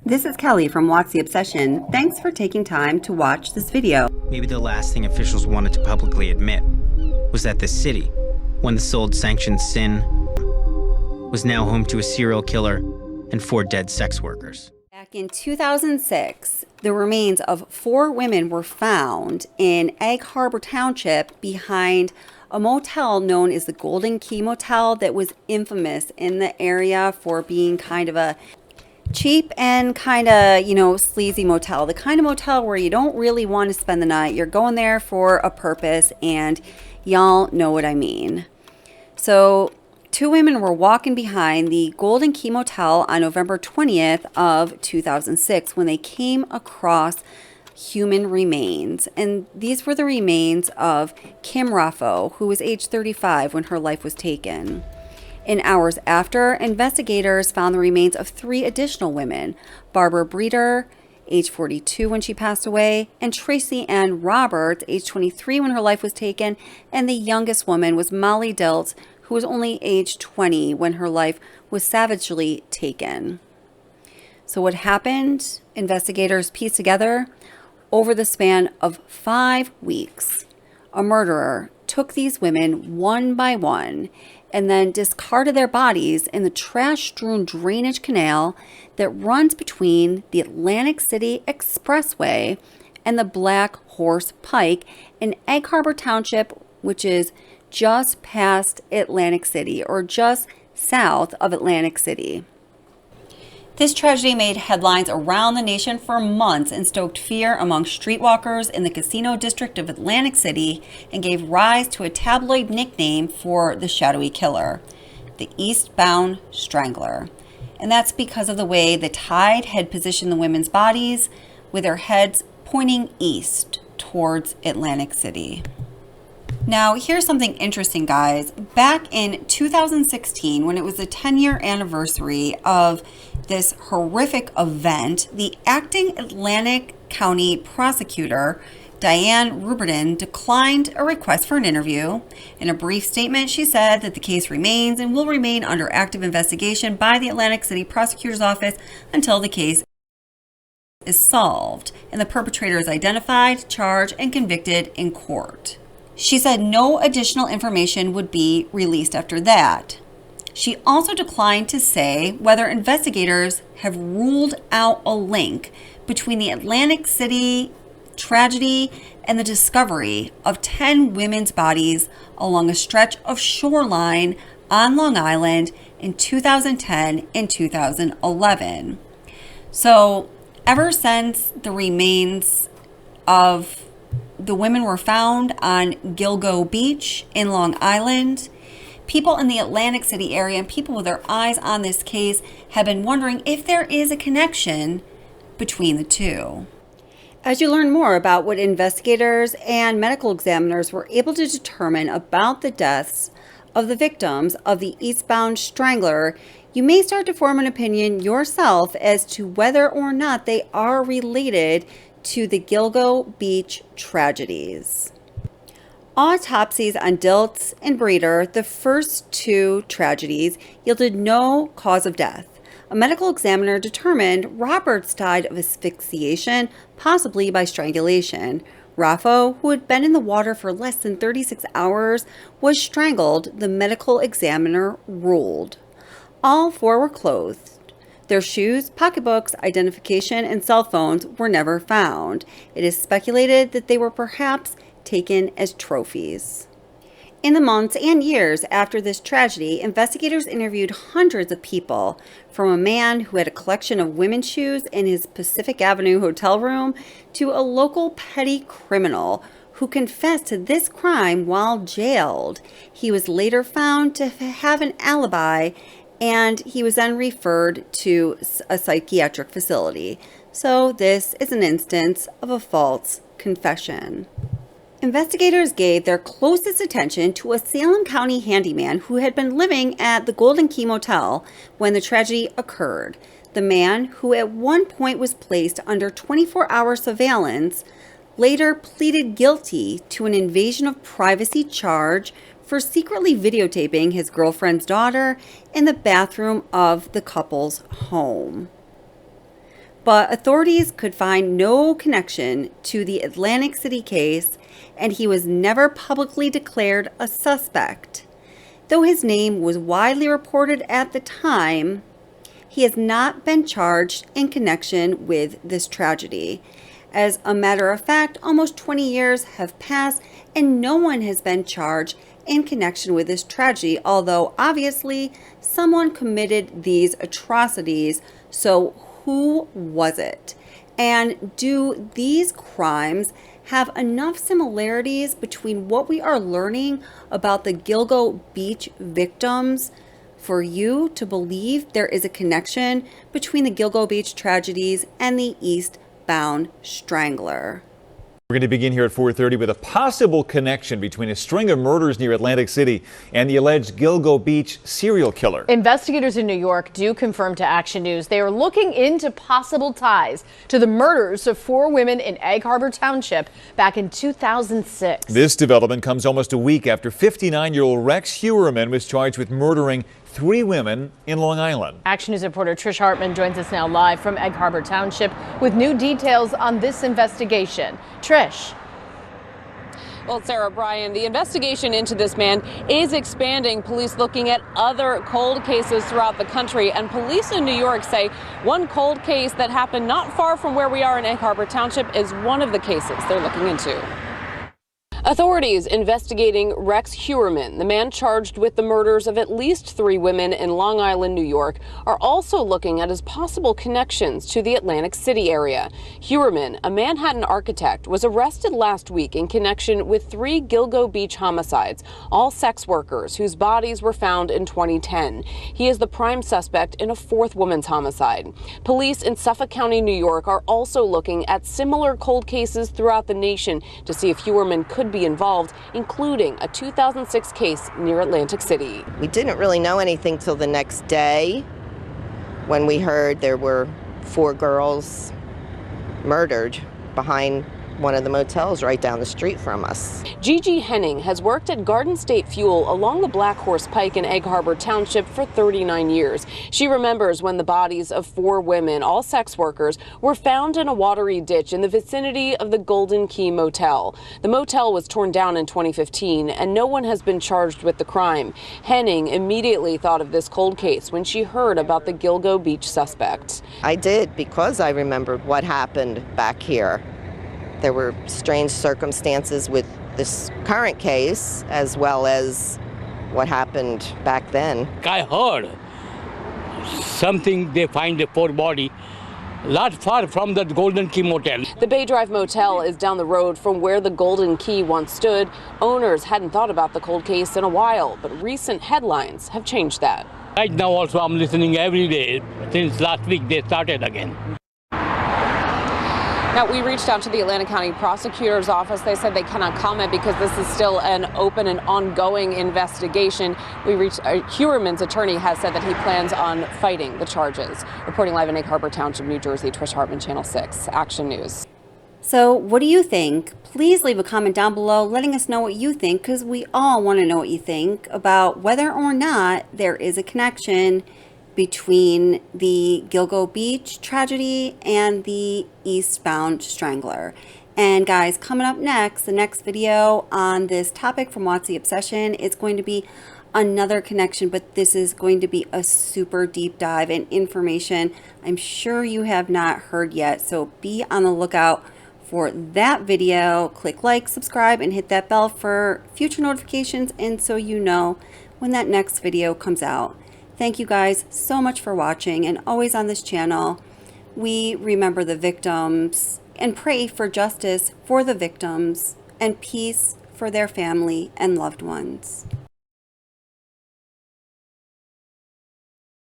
This is Kelly from Watch the Obsession. Thanks for taking time to watch this video. Maybe the last thing officials wanted to publicly admit was that the city, when the sold sanctioned sin, was now home to a serial killer and 4 dead sex workers. Back in 2006, the remains of 4 women were found in Egg Harbor Township behind a motel known as the Golden Key Motel that was infamous in the area for being kind of a cheap and kind of, sleazy motel. The kind of motel where you don't really want to spend the night. You're going there for a purpose, and y'all know what I mean. So 2 women were walking behind the Golden Key Motel on November 20th of 2006 when they came across human remains. And these were the remains of Kim Raffo, who was age 35 when her life was taken. In hours after, investigators found the remains of 3 additional women: Barbara Breeder, age 42 when she passed away, and Tracy Ann Roberts, age 23 when her life was taken, and the youngest woman was Molly Diltz, who was only age 20 when her life was savagely taken. So what happened? Investigators pieced together over the span of 5 weeks. A murderer took these women one by one and then discarded their bodies in the trash-strewn drainage canal that runs between the Atlantic City Expressway and the Black Horse Pike in Egg Harbor Township, which is just past Atlantic City, or just south of Atlantic City. This tragedy made headlines around the nation for months and stoked fear among streetwalkers in the casino district of Atlantic City and gave rise to a tabloid nickname for the shadowy killer, the Eastbound Strangler. And that's because of the way the tide had positioned the women's bodies with their heads pointing east towards Atlantic City. Now, here's something interesting, guys. Back in 2016, when it was the 10-year anniversary of this horrific event, the acting Atlantic County prosecutor, Diane Ruberton, declined a request for an interview. In a brief statement, she said that the case remains and will remain under active investigation by the Atlantic City Prosecutor's Office until the case is solved and the perpetrator is identified, charged, and convicted in court. She said no additional information would be released after that. She also declined to say whether investigators have ruled out a link between the Atlantic City tragedy and the discovery of 10 women's bodies along a stretch of shoreline on Long Island in 2010 and 2011. So, ever since the remains of the women were found on Gilgo Beach in Long Island, people in the Atlantic City area and people with their eyes on this case have been wondering if there is a connection between the two. As you learn more about what investigators and medical examiners were able to determine about the deaths of the victims of the Eastbound Strangler, you may start to form an opinion yourself as to whether or not they are related to the Gilgo Beach tragedies. Autopsies on Diltz and Breeder, the first 2 tragedies, yielded no cause of death. A medical examiner determined Roberts died of asphyxiation, possibly by strangulation. Raffo, who had been in the water for less than 36 hours, was strangled, the medical examiner ruled. All 4 were clothed. Their shoes, pocketbooks, identification, and cell phones were never found. It is speculated that they were perhaps taken as trophies. In the months and years after this tragedy, investigators interviewed hundreds of people, from a man who had a collection of women's shoes in his Pacific Avenue hotel room to a local petty criminal who confessed to this crime while jailed. He was later found to have an alibi, and he was then referred to a psychiatric facility. So this is an instance of a false confession. Investigators gave their closest attention to a Salem County handyman who had been living at the Golden Key Motel when the tragedy occurred. The man, who at one point was placed under 24-hour surveillance, later pleaded guilty to an invasion of privacy charge for secretly videotaping his girlfriend's daughter in the bathroom of the couple's home. but authorities could find no connection to the Atlantic City case, and he was never publicly declared a suspect. Though his name was widely reported at the time, he has not been charged in connection with this tragedy. As a matter of fact, almost 20 years have passed and no one has been charged in connection with this tragedy, although obviously someone committed these atrocities. So who was it? And do these crimes have enough similarities between what we are learning about the Gilgo Beach victims for you to believe there is a connection between the Gilgo Beach tragedies and the Eastbound Strangler? We're going to begin here at 4:30 with a possible connection between a string of murders near Atlantic City and the alleged Gilgo Beach serial killer. Investigators in New York do confirm to Action News they are looking into possible ties to the murders of 4 women in Egg Harbor Township back in 2006. This development comes almost a week after 59-year-old Rex Heuermann was charged with murdering 3 women in Long Island. Action News reporter Trish Hartman joins us now live from Egg Harbor Township with new details on this investigation. Trish. Well, Sarah, Brian, the investigation into this man is expanding. Police looking at other cold cases throughout the country. And police in New York say one cold case that happened not far from where we are in Egg Harbor Township is one of the cases they're looking into. Authorities investigating Rex Heuermann, the man charged with the murders of at least 3 women in Long Island, New York, are also looking at his possible connections to the Atlantic City area. Heuermann, a Manhattan architect, was arrested last week in connection with 3 Gilgo Beach homicides, all sex workers whose bodies were found in 2010. He is the prime suspect in a 4th woman's homicide. Police in Suffolk County, New York, are also looking at similar cold cases throughout the nation to see if Heuermann could be involved, including a 2006 case near Atlantic City. We didn't really know anything till the next day when we heard there were 4 girls murdered behind one of the motels right down the street from us. Gigi Henning has worked at Garden State Fuel along the Black Horse Pike in Egg Harbor Township for 39 years. She remembers when the bodies of 4 women, all sex workers, were found in a watery ditch in the vicinity of the Golden Key Motel. The motel was torn down in 2015 and no one has been charged with the crime. Henning immediately thought of this cold case when she heard about the Gilgo Beach suspect. I did, because I remembered what happened back here. There were strange circumstances with this current case as well as what happened back then. I heard something, they find a 4 body not far from the Golden Key Motel. The Bay Drive Motel is down the road from where the Golden Key once stood. Owners hadn't thought about the cold case in a while, but recent headlines have changed that. Right now also I'm listening every day. Since last week they started again. Now, we reached out to the Atlanta County Prosecutor's Office. They said they cannot comment because this is still an open and ongoing investigation. Heuermann's attorney has said that he plans on fighting the charges. Reporting live in Egg Harbor Township, New Jersey, Trish Hartman, Channel 6, Action News. So what do you think? Please leave a comment down below letting us know what you think, because we all want to know what you think about whether or not there is a connection between the Gilgo Beach tragedy and the Eastbound Strangler. And guys, coming up next, the next video on this topic from What's the Obsession is going to be another connection, but this is going to be a super deep dive and information I'm sure you have not heard yet. So be on the lookout for that video. Click like, subscribe, and hit that bell for future notifications, and so you know when that next video comes out. Thank you guys so much for watching, and always on this channel, we remember the victims and pray for justice for the victims and peace for their family and loved ones.